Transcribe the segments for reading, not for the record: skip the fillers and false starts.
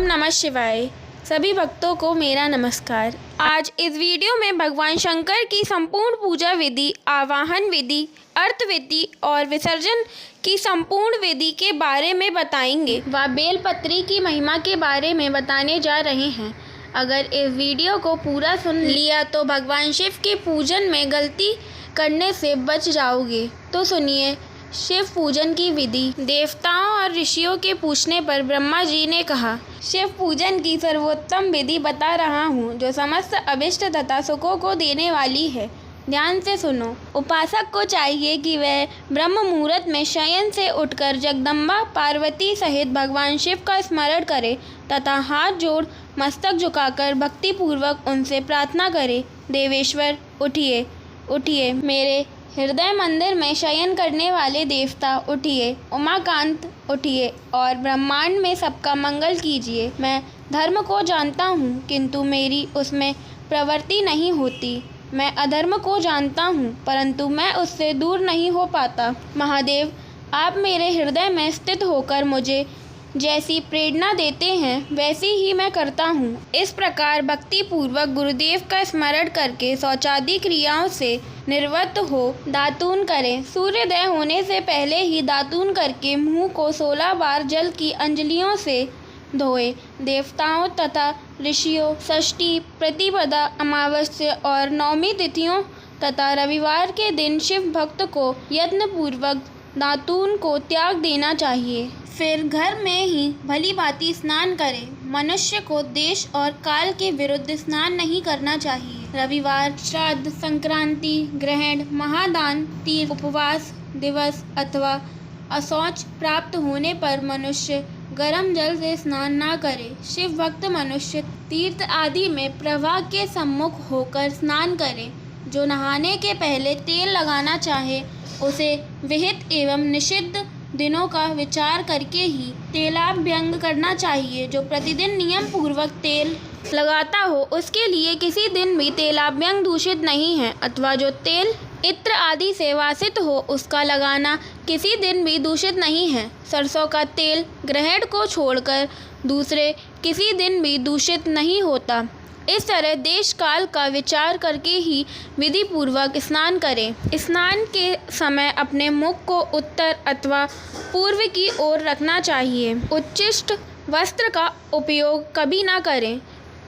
ओम नमः शिवाय। सभी भक्तों को मेरा नमस्कार। आज इस वीडियो में भगवान शंकर की संपूर्ण पूजा विधि, आवाहन विधि, अर्थ विधि और विसर्जन की संपूर्ण विधि के बारे में बताएंगे व बेलपत्री की महिमा के बारे में बताने जा रहे हैं। अगर इस वीडियो को पूरा सुन लिया तो भगवान शिव के पूजन में गलती करने से बच जाओगे। तो सुनिए शिव पूजन की विधि। देवताओं और ऋषियों के पूछने पर ब्रह्मा जी ने कहा, शिव पूजन की सर्वोत्तम विधि बता रहा हूँ जो समस्त अभिष्ट तथा सुखों को देने वाली है। ध्यान से सुनो। उपासक को चाहिए कि वह ब्रह्म मुहूर्त में शयन से उठकर जगदम्बा पार्वती सहित भगवान शिव का स्मरण करे तथा हाथ जोड़ मस्तक झुकाकर भक्तिपूर्वक उनसे प्रार्थना करे, देवेश्वर उठिए, उठिए, मेरे हृदय मंदिर में शयन करने वाले देवता उठिए, उमाकांत उठिए और ब्रह्मांड में सबका मंगल कीजिए। मैं धर्म को जानता हूँ किंतु मेरी उसमें प्रवृत्ति नहीं होती। मैं अधर्म को जानता हूँ परंतु मैं उससे दूर नहीं हो पाता। महादेव, आप मेरे हृदय में स्थित होकर मुझे जैसी प्रेरणा देते हैं वैसी ही मैं करता हूँ। इस प्रकार भक्ति पूर्वक गुरुदेव का स्मरण करके शौचादि क्रियाओं से निर्वृत्त हो दातून करें। सूर्योदय होने से पहले ही दातून करके मुंह को 16 बार जल की अंजलियों से धोए। देवताओं तथा ऋषियों षष्ठी, प्रतिपदा, अमावस्या और नवमी तिथियों तथा रविवार के दिन शिव भक्त को यत्न पूर्वक दातून को त्याग देना चाहिए। फिर घर में ही भली भांति स्नान करें। मनुष्य को देश और काल के विरुद्ध स्नान नहीं करना चाहिए। रविवार, श्राद्ध, संक्रांति, ग्रहण, महादान, तीर्थ, उपवास दिवस अथवा अशौच प्राप्त होने पर मनुष्य गर्म जल से स्नान न करे। शिव भक्त मनुष्य तीर्थ आदि में प्रवाह के सम्मुख होकर स्नान करे। जो नहाने के पहले तेल लगाना चाहे उसे विहित एवं निषिद्ध दिनों का विचार करके ही तेलाभ्यंग करना चाहिए। जो प्रतिदिन नियम पूर्वक तेल लगाता हो उसके लिए किसी दिन भी तेलाभ्यंग दूषित नहीं है, अथवा जो तेल इत्र आदि से वासित हो उसका लगाना किसी दिन भी दूषित नहीं है। सरसों का तेल ग्रहण को छोड़कर दूसरे किसी दिन भी दूषित नहीं होता। इस तरह देश काल का विचार करके ही विधि पूर्वक स्नान करें। स्नान के समय अपने मुख को उत्तर अथवा पूर्व की ओर रखना चाहिए। उच्छिष्ट वस्त्र का उपयोग कभी ना करें।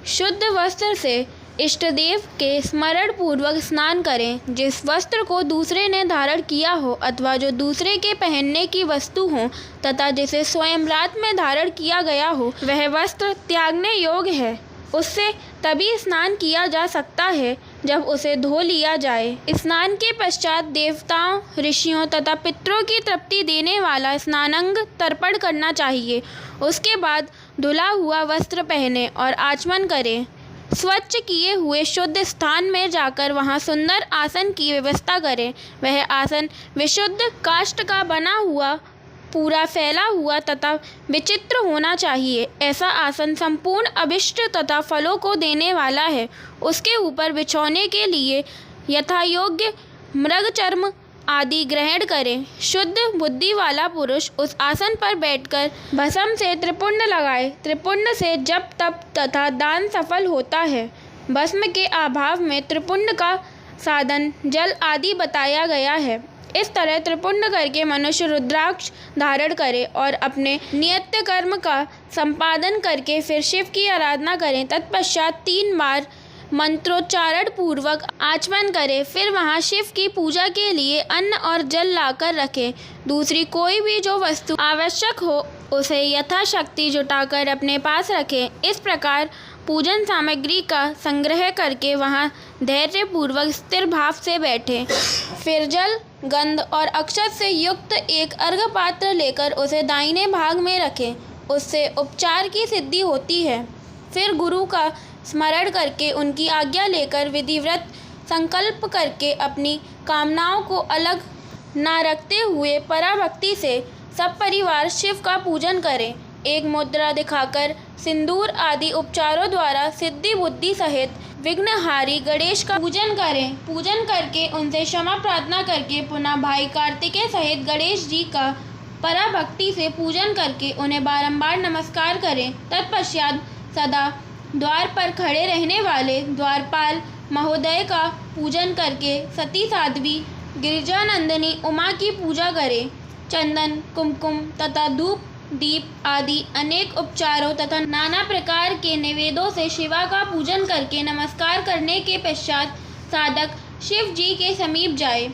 शुद्ध वस्त्र से इष्टदेव के स्मरण पूर्वक स्नान करें। जिस वस्त्र को दूसरे ने धारण किया हो अथवा जो दूसरे के पहनने की वस्तु हो तथा जिसे स्वयं रात में धारण किया गया हो वह वस्त्र त्यागने योग्य है। उससे तभी स्नान किया जा सकता है जब उसे धो लिया जाए। स्नान के पश्चात देवताओं, ऋषियों तथा पितरों की तृप्ति देने वाला स्नानांग तर्पण करना चाहिए। उसके बाद धुला हुआ वस्त्र पहने और आचमन करें। स्वच्छ किए हुए शुद्ध स्थान में जाकर वहां सुंदर आसन की व्यवस्था करें। वह आसन विशुद्ध काष्ठ का बना हुआ, पूरा फैला हुआ तथा विचित्र होना चाहिए। ऐसा आसन संपूर्ण अभिष्ट तथा फलों को देने वाला है। उसके ऊपर बिछौने के लिए यथायोग्य मृग चर्म आदि ग्रहण करें। शुद्ध बुद्धि वाला पुरुष उस आसन पर बैठकर भस्म से त्रिपुंड लगाए। त्रिपुंड से जप तप तथा दान सफल होता है। भस्म के अभाव में त्रिपुंड का साधन जल आदि बताया गया है। इस तरह त्रिपुंड करके मनुष्य रुद्राक्ष धारण करे और अपने नियत कर्म का संपादन करके फिर शिव की आराधना करें। तत्पश्चात 3 बार मंत्रोच्चारण पूर्वक आचमन करें। फिर वहां शिव की पूजा के लिए अन्न और जल लाकर रखें। दूसरी कोई भी जो वस्तु आवश्यक हो उसे यथाशक्ति जुटाकर अपने पास रखें। इस प्रकार पूजन सामग्री का संग्रह करके वहां धैर्य पूर्वक स्थिर भाव से बैठें। फिर जल, गंध और अक्षत से युक्त एक अर्घ्य पात्र लेकर उसे दाहिने भाग में रखें। उससे उपचार की सिद्धि होती है। फिर गुरु का स्मरण करके उनकी आज्ञा लेकर विधिवत संकल्प करके अपनी कामनाओं को अलग न रखते हुए पराभक्ति से सब परिवार शिव का पूजन करें। एक मुद्रा दिखाकर सिंदूर आदि उपचारों द्वारा सिद्धि बुद्धि सहित विघ्नहारी गणेश का पूजन करें। पूजन करके उनसे क्षमा प्रार्थना करके पुनः भाई कार्तिकेय सहित गणेश जी का पराभक्ति से पूजन करके उन्हें बारंबार नमस्कार करें। तत्पश्चात सदा द्वार पर खड़े रहने वाले द्वारपाल महोदय का पूजन करके सती साध्वी गिरिजानंदिनी उमा की पूजा करें। चंदन, कुमकुम तथा धूप दीप आदि अनेक उपचारों तथा नाना प्रकार के निवेदों से शिवा का पूजन करके नमस्कार करने के पश्चात साधक शिव जी के समीप जाए।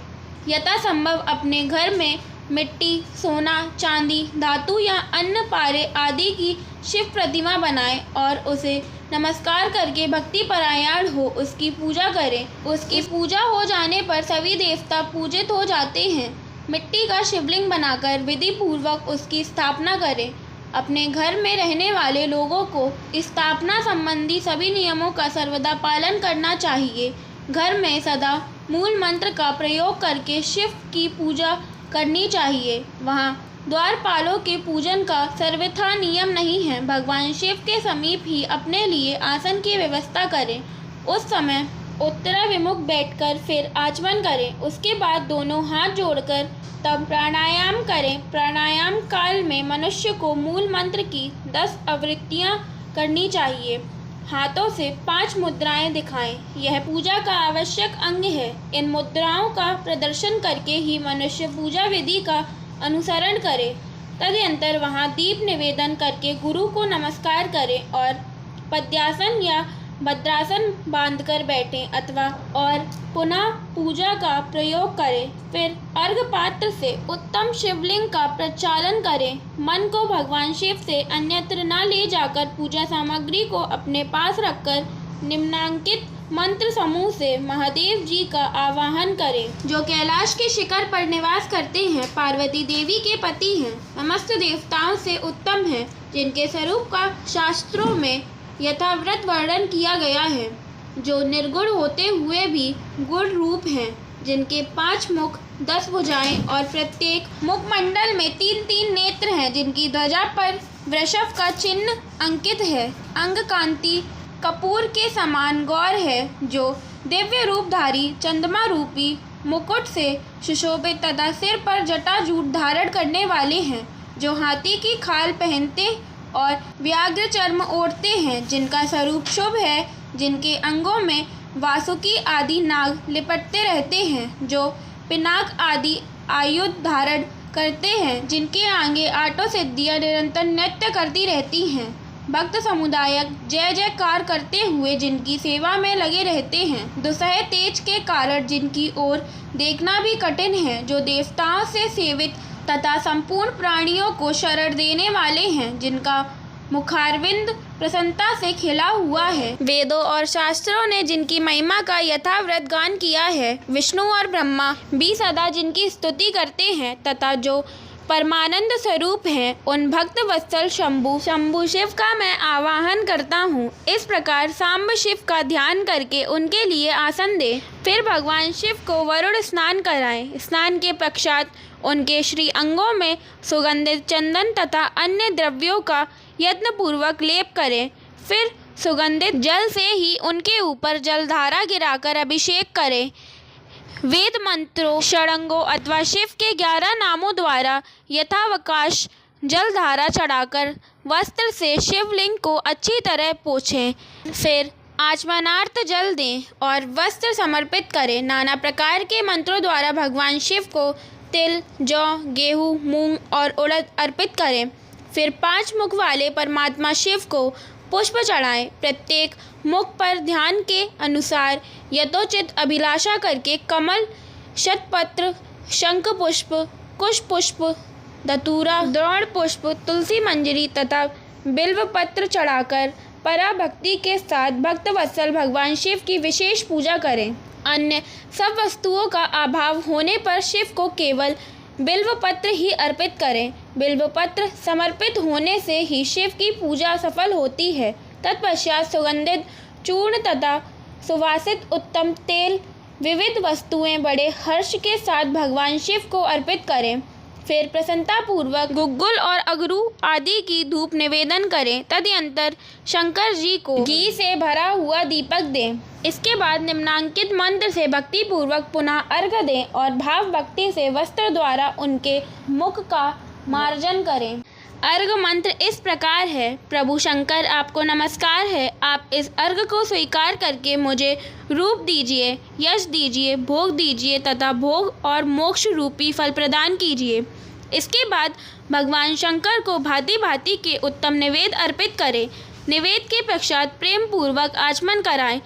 यथासंभव अपने घर में मिट्टी, सोना, चांदी, धातु या अन्य पारे आदि की शिव प्रतिमा बनाए और उसे नमस्कार करके भक्ति परायण हो उसकी पूजा करें। उसकी पूजा हो जाने पर सभी देवता पूजित हो जाते हैं। मिट्टी का शिवलिंग बनाकर विधि पूर्वक उसकी स्थापना करें। अपने घर में रहने वाले लोगों को स्थापना संबंधी सभी नियमों का सर्वदा पालन करना चाहिए। घर में सदा मूल मंत्र का प्रयोग करके शिव की पूजा करनी चाहिए। वहाँ द्वारपालों के पूजन का सर्वथा नियम नहीं है। भगवान शिव के समीप ही अपने लिए आसन की व्यवस्था करें। उस समय उत्तराभिमुख बैठकर फिर आचमन करें। उसके बाद दोनों हाथ जोड़कर तब प्राणायाम करें। प्राणायाम काल में मनुष्य को मूल मंत्र की 10 आवृत्तियाँ करनी चाहिए। हाथों से 5 मुद्राएं दिखाएं। यह पूजा का आवश्यक अंग है। इन मुद्राओं का प्रदर्शन करके ही मनुष्य पूजा विधि का अनुसरण करे। तदनंतर वहाँ दीप निवेदन करके गुरु को नमस्कार करें और पद्यासन या भद्रासन बांधकर बैठें अथवा और पुनः पूजा का प्रयोग करें। फिर अर्घ पात्र से उत्तम शिवलिंग का प्रचालन करें। मन को भगवान शिव से अन्यत्र न ले जाकर पूजा सामग्री को अपने पास रखकर निम्नांकित मंत्र समूह से महादेव जी का आवाहन करें, जो कैलाश के शिखर पर निवास करते हैं। पार्वती देवी के पति हैं, समस्त देवताओं से उत्तम हैं, जिनके स्वरूप का शास्त्रों में यथावत वर्णन किया गया है, जो निर्गुण होते हुए भी गुण रूप हैं, जिनके 5 मुख, 10 भुजाएं और प्रत्येक मुखमंडल में 3-3 नेत्र हैं, जिनकी ध्वजा पर वृषभ का चिन्ह अंकित है। अंग कांति कपूर के समान गौर है, जो दिव्य रूपधारी चंद्रमा रूपी मुकुट से सुशोभित तथा सिर पर जटाजूट धारण करने वाले हैं, जो हाथी की खाल पहनते और व्याघ्र चर्म ओढ़ते हैं, जिनका स्वरूप शुभ है, जिनके अंगों में वासुकी आदि नाग लिपटते रहते हैं, जो पिनाक आदि आयुध धारण करते हैं, जिनके आगे आठों सिद्धियां निरंतर नृत्य करती रहती हैं। भक्त समुदाय जय जयकार करते हुए जिनकी सेवा में लगे रहते हैं। दुसह तेज के कारण जिनकी ओर देखना भी कठिन है, जो देवताओं से सेवित तथा संपूर्ण प्राणियों को शरण देने वाले हैं, जिनका मुखारविंद प्रसन्नता से खिला हुआ है। वेदों और शास्त्रों ने जिनकी महिमा का यथावत गान किया है, विष्णु और ब्रह्मा भी सदा जिनकी स्तुति करते हैं तथा जो परमानंद स्वरूप हैं, उन भक्त वत्सल शंभु शिव का मैं आवाहन करता हूँ। इस प्रकार सांब शिव का ध्यान करके उनके लिए आसन दें। फिर भगवान शिव को वरुण स्नान कराएं। स्नान के पश्चात उनके श्री अंगों में सुगंधित चंदन तथा अन्य द्रव्यों का यत्नपूर्वक लेप करें। फिर सुगंधित जल से ही उनके ऊपर जलधारा गिराकर अभिषेक करें। वेद मंत्रों, षडंगों अथवा शिव के 11 नामों द्वारा यथावकाश जलधारा चढ़ाकर वस्त्र से शिवलिंग को अच्छी तरह पोंछें। फिर आचमनार्थ जल दें और वस्त्र समर्पित करें। नाना प्रकार के मंत्रों द्वारा भगवान शिव को तिल, जौ, गेहूँ, मूंग और उड़द अर्पित करें। फिर 5 मुख वाले परमात्मा शिव को पुष्प चढ़ाएं। प्रत्येक मुख पर ध्यान के अनुसार यथोचित अभिलाषा करके कमल, शतपत्र, शंख पुष्प, कुश पुष्प, धतूरा, द्रोण पुष्प, तुलसी मंजरी तथा बिल्व पत्र चढ़ाकर पराभक्ति के साथ भक्त वत्सल भगवान शिव की विशेष पूजा करें। अन्य सब वस्तुओं का अभाव होने पर शिव को केवल बिल्व पत्र ही अर्पित करें। बिल्व पत्र समर्पित होने से ही शिव की पूजा सफल होती है। तत्पश्चात सुगंधित चूर्ण तथा सुवासित उत्तम तेल, विविध वस्तुएं बड़े हर्ष के साथ भगवान शिव को अर्पित करें। फिर प्रसन्नतापूर्वक गुग्गुल और अगरू आदि की धूप निवेदन करें। तदनंतर शंकर जी को घी से भरा हुआ दीपक दें। इसके बाद निम्नांकित मंत्र से भक्तिपूर्वक पुनः अर्घ दें और भाव भक्ति से वस्त्र द्वारा उनके मुख का मार्जन करें। अर्घ मंत्र इस प्रकार है। प्रभु शंकर, आपको नमस्कार है। आप इस अर्घ को स्वीकार करके मुझे रूप दीजिए, यश दीजिए, भोग दीजिए तथा भोग और मोक्ष रूपी फल प्रदान कीजिए। इसके बाद भगवान शंकर को भांति भांति के उत्तम निवेद अर्पित करें। निवेद के पश्चात प्रेम पूर्वक आचमन कराएं।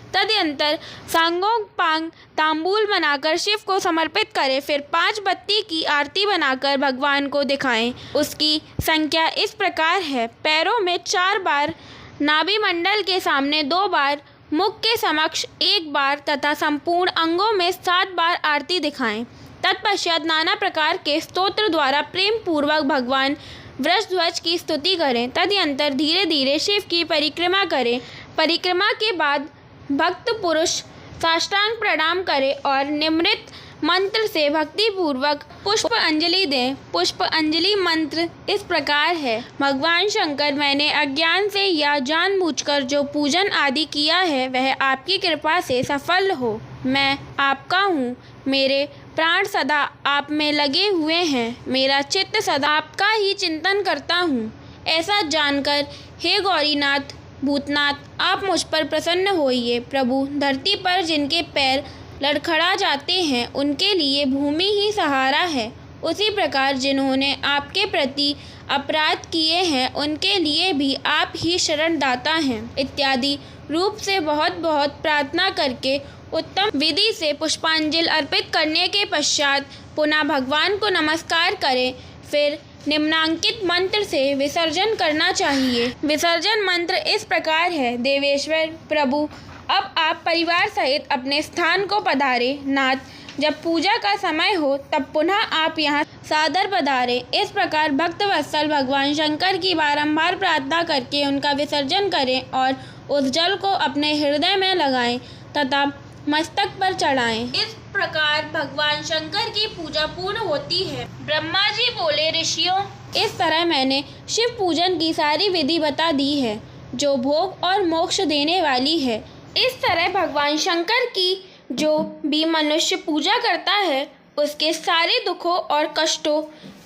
तदनंतर सांगोपांग तांबूल बनाकर शिव को समर्पित करें। फिर 5 बत्ती की आरती बनाकर भगवान को दिखाएं। उसकी संख्या इस प्रकार है। पैरों में 4 बार, नाभि मंडल के सामने 2 बार, मुख के समक्ष 1 बार तथा संपूर्ण अंगों में 7 बार आरती दिखाएं। तत्पश्चात नाना प्रकार के स्तोत्र द्वारा प्रेम पूर्वक भगवान वृषध्वज की स्तुति करें। तदनंतर धीरे धीरे शिव की परिक्रमा करें। परिक्रमा के बाद भक्त पुरुष साष्टांग प्रणाम करें और निम्रित मंत्र से भक्ति पूर्वक पुष्प अंजलि दें। पुष्प अंजलि मंत्र इस प्रकार है। भगवान शंकर, मैंने अज्ञान से या जानबूझकर जो पूजन आदि किया है वह आपकी कृपा से सफल हो। मैं आपका हूँ। मेरे प्राण सदा आप में लगे हुए हैं। मेरा चित्त सदा आपका ही चिंतन करता हूँ। ऐसा जानकर हे गौरीनाथ, भूतनाथ, आप मुझ पर प्रसन्न होइए। प्रभु, धरती पर जिनके पैर लड़खड़ा जाते हैं उनके लिए भूमि ही सहारा है। उसी प्रकार जिन्होंने आपके प्रति अपराध किए हैं उनके लिए भी आप ही शरणदाता हैं। इत्यादि रूप से बहुत बहुत प्रार्थना करके उत्तम विधि से पुष्पांजलि अर्पित करने के पश्चात पुनः भगवान को नमस्कार करें। फिर निम्नांकित मंत्र से विसर्जन करना चाहिए। विसर्जन मंत्र इस प्रकार है। देवेश्वर प्रभु, अब आप परिवार सहित अपने स्थान को पधारें। नाथ, जब पूजा का समय हो तब पुनः आप यहाँ सादर पधारें। इस प्रकार भक्त वत्सल भगवान शंकर की बारंबार प्रार्थना करके उनका विसर्जन करें और उस जल को अपने हृदय में लगाएं तथा मस्तक पर चढ़ाएं। इस प्रकार भगवान शंकर की पूजा पूर्ण होती है। ब्रह्मा जी बोले, ऋषियों, इस तरह मैंने शिव पूजन की सारी विधि बता दी है जो भोग और मोक्ष देने वाली है। इस तरह भगवान शंकर की जो भी मनुष्य पूजा करता है उसके सारे दुखों और कष्टों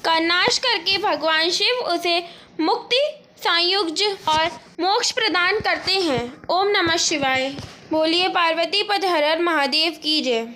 का नाश करके भगवान शिव उसे मुक्ति, संयुज्य और मोक्ष प्रदान करते हैं। ओम नमः शिवाय। बोलिए पार्वती पद हर हर महादेव की जय।